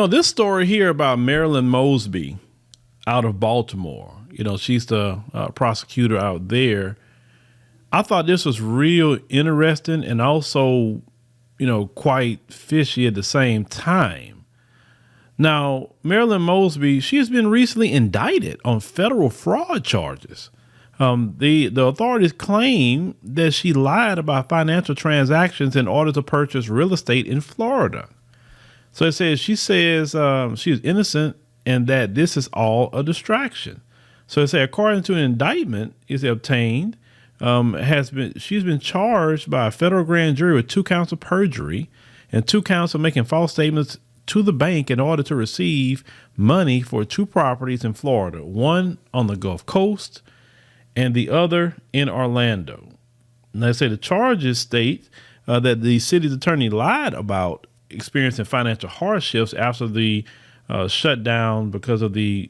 This story here about Marilyn Mosby out of Baltimore, she's the prosecutor out there. I thought this was real interesting and also, quite fishy at the same time. Now, Marilyn Mosby, she has been recently indicted on federal fraud charges. The authorities claim that she lied about financial transactions in order to purchase real estate in Florida. So it says she says she's innocent and that this is all a distraction. So it says according to an indictment is obtained, she's been charged by a federal grand jury with 2 counts of perjury and 2 counts of making false statements to the bank in order to receive money for 2 properties in Florida, one on the Gulf Coast and the other in Orlando. And they say the charges state that the city's attorney lied about experiencing financial hardships after the shutdown because of the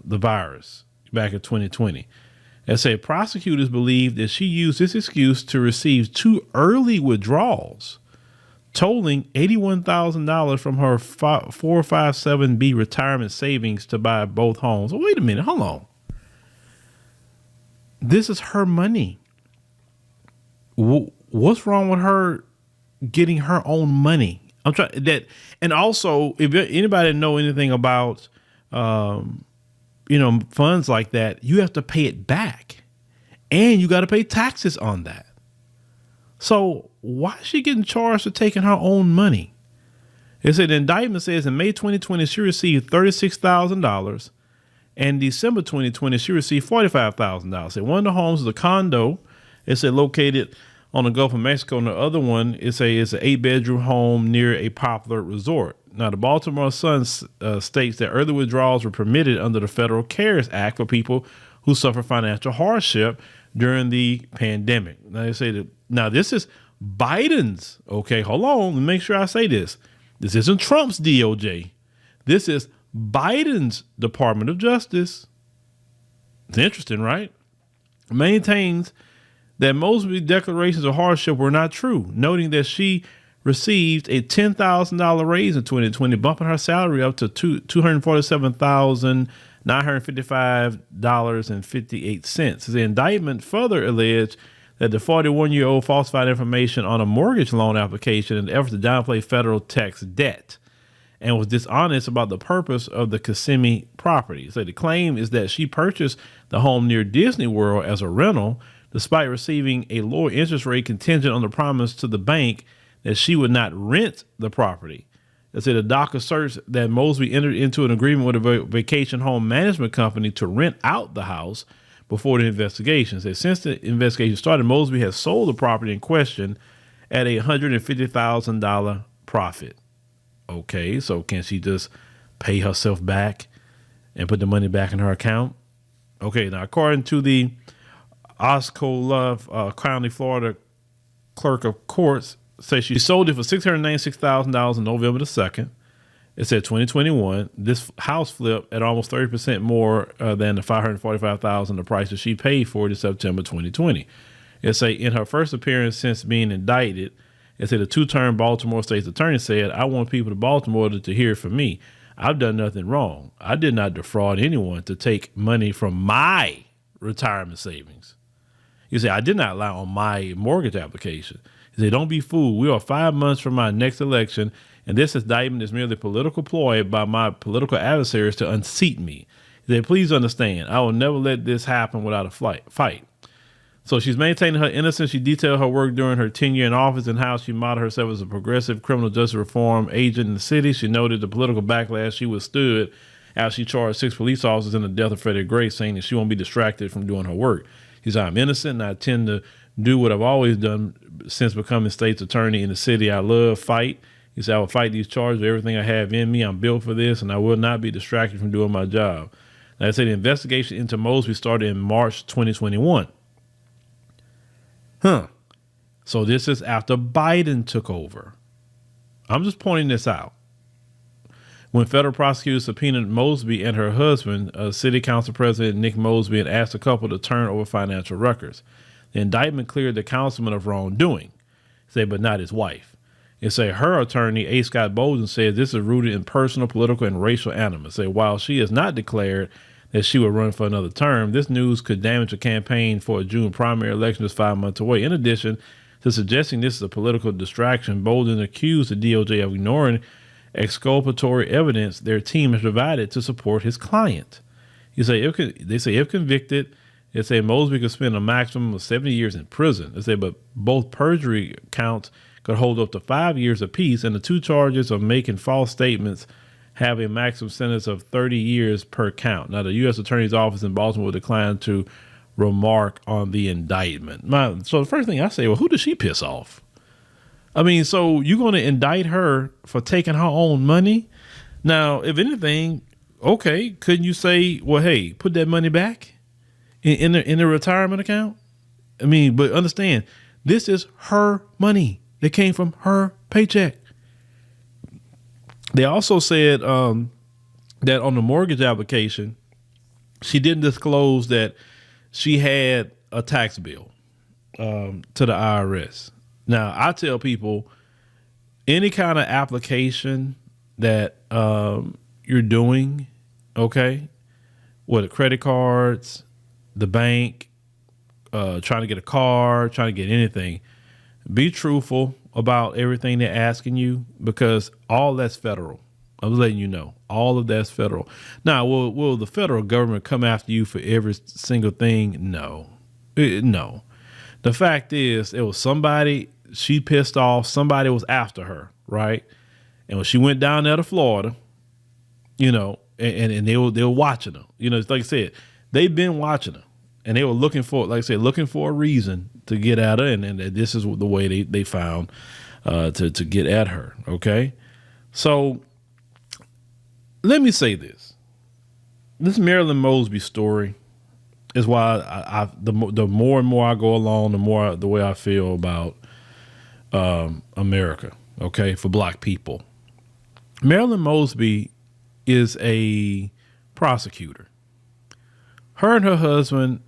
virus back in 2020. They say prosecutors believe that she used this excuse to receive 2 early withdrawals, totaling $81,000 from her 457B retirement savings to buy both homes. Oh, wait a minute, hold on. This is her money. What's wrong with her getting her own money? I'm trying that, and also if anybody know anything about, funds like that, you have to pay it back, and you got to pay taxes on that. So why is she getting charged for taking her own money? It said the indictment says in May 2020 she received $36,000, and December 2020 she received $45,000. One of the homes is a condo. It said located on the Gulf of Mexico, and the other one is an 8-bedroom home near a popular resort. Now, the Baltimore Sun states that early withdrawals were permitted under the Federal CARES Act for people who suffer financial hardship during the pandemic. Now, they say that this is Biden's. Okay, hold on. Let me make sure I say this. This isn't Trump's DOJ. This is Biden's Department of Justice. It's interesting, right? Maintains that Mosby's declarations of hardship were not true, noting that she received a $10,000 raise in 2020, bumping her salary up to $247,955.58. The indictment further alleged that the 41-year-old falsified information on a mortgage loan application in an effort to downplay federal tax debt and was dishonest about the purpose of the Kissimmee property. So the claim is that she purchased the home near Disney World as a rental, despite receiving a lower interest rate contingent on the promise to the bank that she would not rent the property. They said the doc asserts that Mosby entered into an agreement with a vacation home management company to rent out the house before the investigation. They said since the investigation started, Mosby has sold the property in question at a $150,000 profit. Okay, so can she just pay herself back and put the money back in her account? Okay, now according to the Osceola County, Florida clerk of courts, say she sold it for $696,000 on November the 2nd. It said 2021. This house flipped at almost 30% more than the $545,000 the price that she paid for it in September 2020. It say in her first appearance since being indicted, it said the 2-term Baltimore State's attorney said, "I want people to Baltimore to hear from me. I've done nothing wrong. I did not defraud anyone to take money from my retirement savings." You say, "I did not lie on my mortgage application." He said, "Don't be fooled. We are 5 months from my next election, and this indictment is merely a political ploy by my political adversaries to unseat me." He said, "Please understand, I will never let this happen without a fight." So she's maintaining her innocence. She detailed her work during her tenure in office and how she modeled herself as a progressive criminal justice reform agent in the city. She noted the political backlash she withstood after she charged 6 police officers in the death of Freddie Gray, saying that she won't be distracted from doing her work. He said, "I'm innocent and I tend to do what I've always done since becoming state's attorney in the city. I love fight." He said, "I will fight these charges with everything I have in me. I'm built for this and I will not be distracted from doing my job." Now, I say the investigation into Mosby started in March 2021. So this is after Biden took over. I'm just pointing this out. when federal prosecutors subpoenaed Mosby and her husband, City Council President Nick Mosby, and asked the couple to turn over financial records. The indictment cleared the councilman of wrongdoing, but not his wife. It said her attorney, A. Scott Bolden, said this is rooted in personal, political, and racial animus. While she has not declared that she would run for another term, this news could damage a campaign for a June primary election that's 5 months away. In addition to suggesting this is a political distraction, Bolden accused the DOJ of ignoring exculpatory evidence their team has provided to support his client. They say if convicted, they say Mosby could spend a maximum of 70 years in prison. They say, but both perjury counts could hold up to 5 years apiece, and the two charges of making false statements have a maximum sentence of 30 years per count. Now, the U.S. Attorney's Office in Baltimore declined to remark on the indictment. So the first thing I say, well, who did she piss off? I mean, so you're going to indict her for taking her own money? Now, if anything, okay, couldn't you say, well, hey, put that money back in the retirement account? I mean, but understand, this is her money. It came from her paycheck. They also said that on the mortgage application, she didn't disclose that she had a tax bill to the IRS. Now, I tell people any kind of application that you're doing, okay, with credit cards, the bank, trying to get a car, trying to get anything, be truthful about everything they're asking you, because all that's federal. I'm letting you know, all of that's federal. Now, will the federal government come after you for every single thing? No. No. The fact is, it was somebody she pissed off. Somebody was after her, right? And when she went down there to Florida, you know, and they were watching her. You know, like I said, they've been watching her, and they were looking for, like I said, looking for a reason to get at her, and this is the way they found to get at her. Okay, so let me say this: this Marilyn Mosby story is why the more and more I go along, the way I feel about America. Okay, for Black people, Marilyn Mosby is a prosecutor. Her and her husband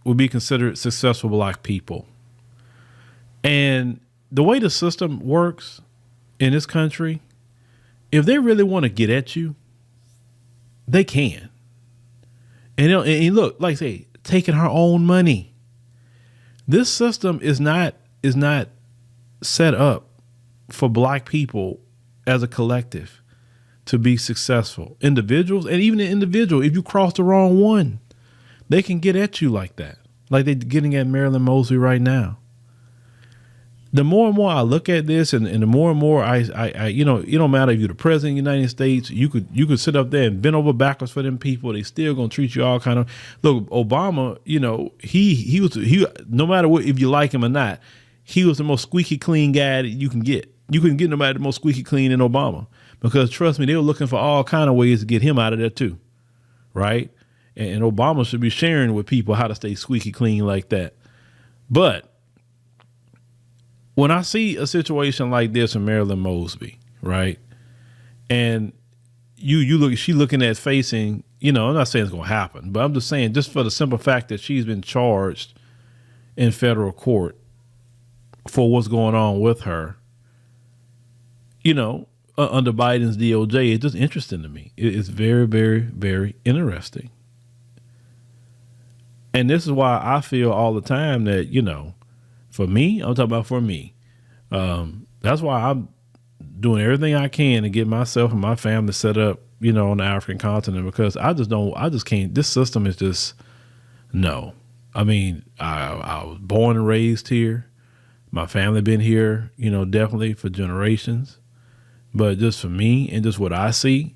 would be considered successful Black people. And the way the system works in this country, if they really want to get at you, they can. And look, like I say, taking her own money. This system is not set up for Black people as a collective to be successful. Individuals, and even an individual, if you cross the wrong one, they can get at you like that, like they're getting at Marilyn Mosby right now. The more and more I look at this, and the more and more I you know, it don't matter if you're the president of the United States, you could sit up there and bend over backwards for them people. They still gonna treat you all kind of. Look, Obama, you know, he was no matter what, if you like him or not, he was the most squeaky clean guy that you can get. You couldn't get nobody the most squeaky clean than Obama, because trust me, they were looking for all kind of ways to get him out of there too, right? And Obama should be sharing with people how to stay squeaky clean like that. But when I see a situation like this in Marilyn Mosby, right, and she looking at facing, you know, I'm not saying it's going to happen, but I'm just saying, just for the simple fact that she's been charged in federal court for what's going on with her, you know, under Biden's DOJ, it's just interesting to me. It's very, very, very interesting. And this is why I feel all the time that, you know, for me, I'm talking about for me. That's why I'm doing everything I can to get myself and my family set up, you know, on the African continent, because I just can't, this system is just, no. I mean, I was born and raised here. My family been here, you know, definitely for generations. But just for me and just what I see,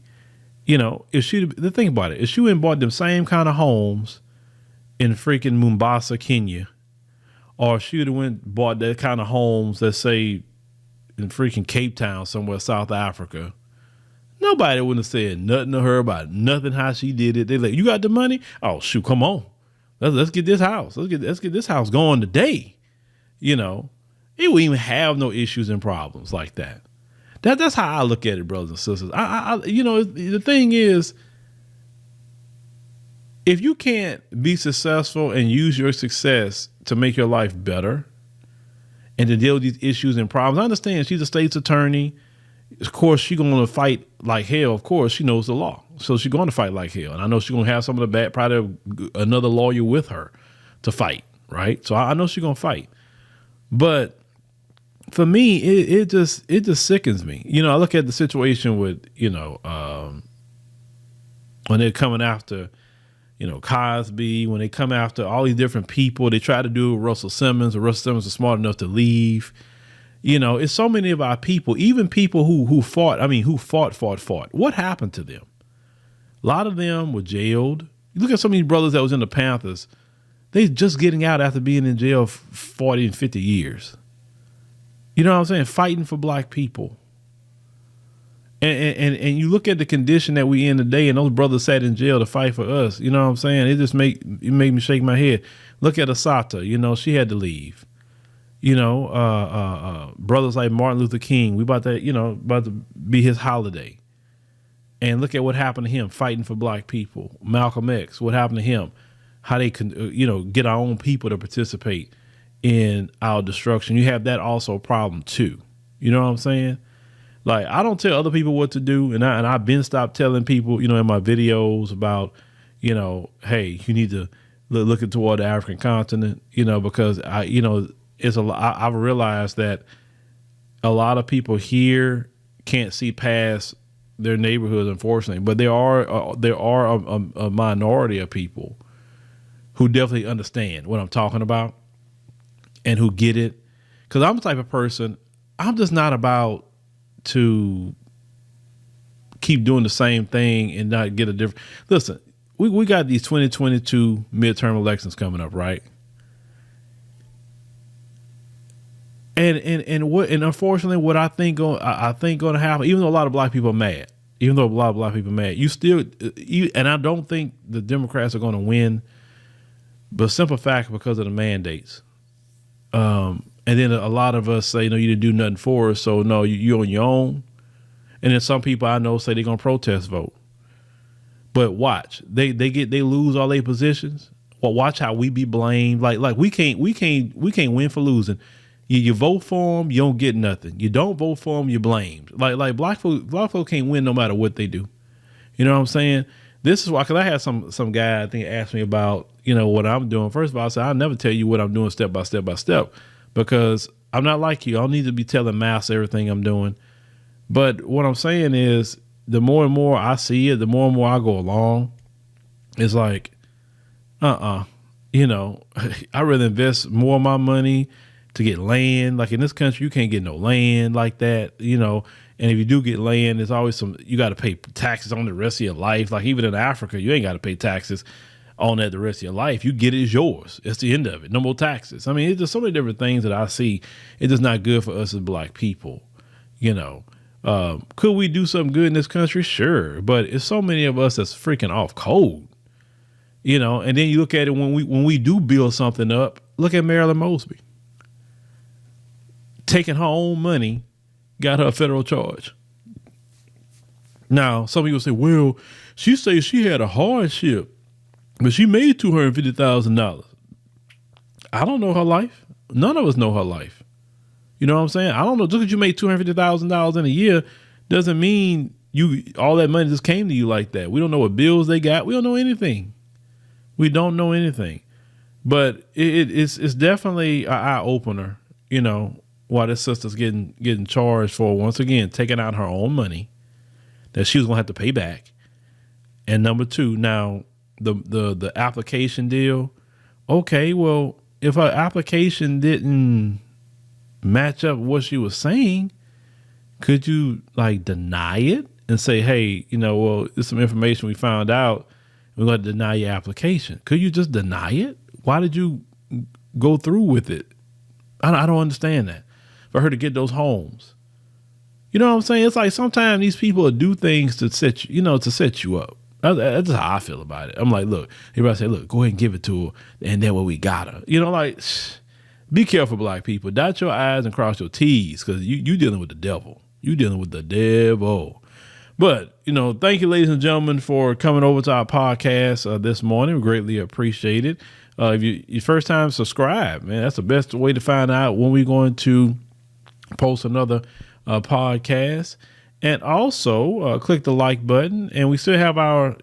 you know, the thing about it, if she went and bought them same kind of homes in freaking Mombasa, Kenya, or she would have went and bought that kind of homes, let's say in freaking Cape Town, somewhere South Africa, nobody wouldn't have said nothing to her about nothing how she did it. They like, you got the money? Oh shoot, come on, let's get this house. Let's get this house going today. You know, it wouldn't even have no issues and problems like that. That's how I look at it, brothers and sisters. The thing is, if you can't be successful and use your success to make your life better and to deal with these issues and problems, I understand she's a state's attorney. Of course, she's going to fight like hell. Of course, she knows the law. So she's going to fight like hell. And I know she's going to have some of the bad, probably another lawyer with her to fight, right? So I know she's going to fight. But for me, it just sickens me. I look at the situation with, when they're coming after, Cosby, when they come after all these different people, they try to do Russell Simmons, or Russell Simmons is smart enough to leave. It's so many of our people, even people who fought. What happened to them? A lot of them were jailed. You look at some of these brothers that was in the Panthers. They just getting out after being in jail 40 and 50 years. You know what I'm saying? Fighting for black people. And you look at the condition that we in today, and those brothers sat in jail to fight for us. You know what I'm saying? It just made me shake my head. Look at Asata. She had to leave. Brothers like Martin Luther King, we about to be his holiday. And look at what happened to him fighting for black people. Malcolm X, what happened to him? How they can, get our own people to participate in our destruction. You have that also problem too. You know what I'm saying? Like, I don't tell other people what to do. And I've been stopped telling people, in my videos about, hey, you need to look toward the African continent, because it's I've realized that a lot of people here can't see past their neighborhoods, unfortunately, but there are a minority of people who definitely understand what I'm talking about and who get it. Because I'm the type of person, I'm just not about to keep doing the same thing and not get a different. Listen, we got these 2022 midterm elections coming up, right? And unfortunately, what I think going to happen, even though a lot of black people are mad, you still, and I don't think the Democrats are going to win, but simple fact because of the mandates. And then a lot of us say, you didn't do nothing for us, so no, you're on your own. And then some people I know say they're going to protest vote. But watch, they lose all their positions. Well, watch how we be blamed. Like we can't win for losing. You vote for them, you don't get nothing. You don't vote for them, you're blamed. Like black folk can't win no matter what they do. You know what I'm saying? This is why, because I had some guy I think asked me about what I'm doing. First of all, I said I'll never tell you what I'm doing step by step by step, because I'm not like you. I don't need to be telling mass everything I'm doing. But what I'm saying is, the more and more I see it, the more and more I go along, it's like, I'd rather invest more of my money to get land. Like in this country, you can't get no land like that, and if you do get land, there's always you got to pay taxes on the rest of your life. Like even in Africa, you ain't got to pay taxes on that the rest of your life. You get it, it's yours. It's the end of it. No more taxes. I mean, it's just so many different things that I see. It's just not good for us as black people. Could we do something good in this country? Sure. But it's so many of us that's freaking off code, and then you look at it when we do build something up. Look at Marilyn Mosby. Taking her own money, got her a federal charge. Now, some people say, well, she says she had a hardship, but she made $250,000. I don't know her life. None of us know her life. You know what I'm saying? I don't know. Just because you made $250,000 in a year doesn't mean all that money just came to you like that. We don't know what bills they got. We don't know anything. We don't know anything. But it's definitely an eye opener, why this sister's getting charged for, once again, taking out her own money that she was going to have to pay back. And number two, now the application deal. Okay, well, if her application didn't match up what she was saying, could you deny it and say, hey, well, there's some information we found out, we're going to deny your application? Could you just deny it? Why did you go through with it? I don't understand that. For her to get those homes. You know what I'm saying? It's like sometimes these people do things to set you up. That's how I feel about it. I'm like, look, everybody say, look, go ahead and give it to her, and then we got her. Be careful, black people. Dot your I's and cross your T's, because you dealing with the devil. You dealing with the devil. But, thank you, ladies and gentlemen, for coming over to our podcast this morning. We greatly appreciate it. If your first time, subscribe, man. That's the best way to find out when we're going to post another podcast. And also click the like button. And we still have our,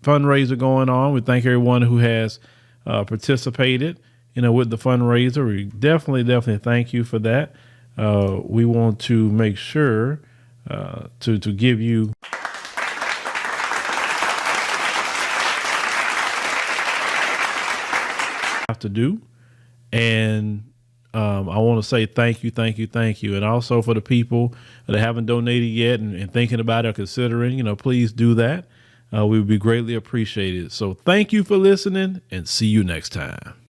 fundraiser going on. We thank everyone who has participated, with the fundraiser. We definitely thank you for that. We want to make sure to give you have to do. And I want to say thank you. And also for the people that haven't donated yet and thinking about it or considering, please do that. We would be greatly appreciated. So thank you for listening and see you next time.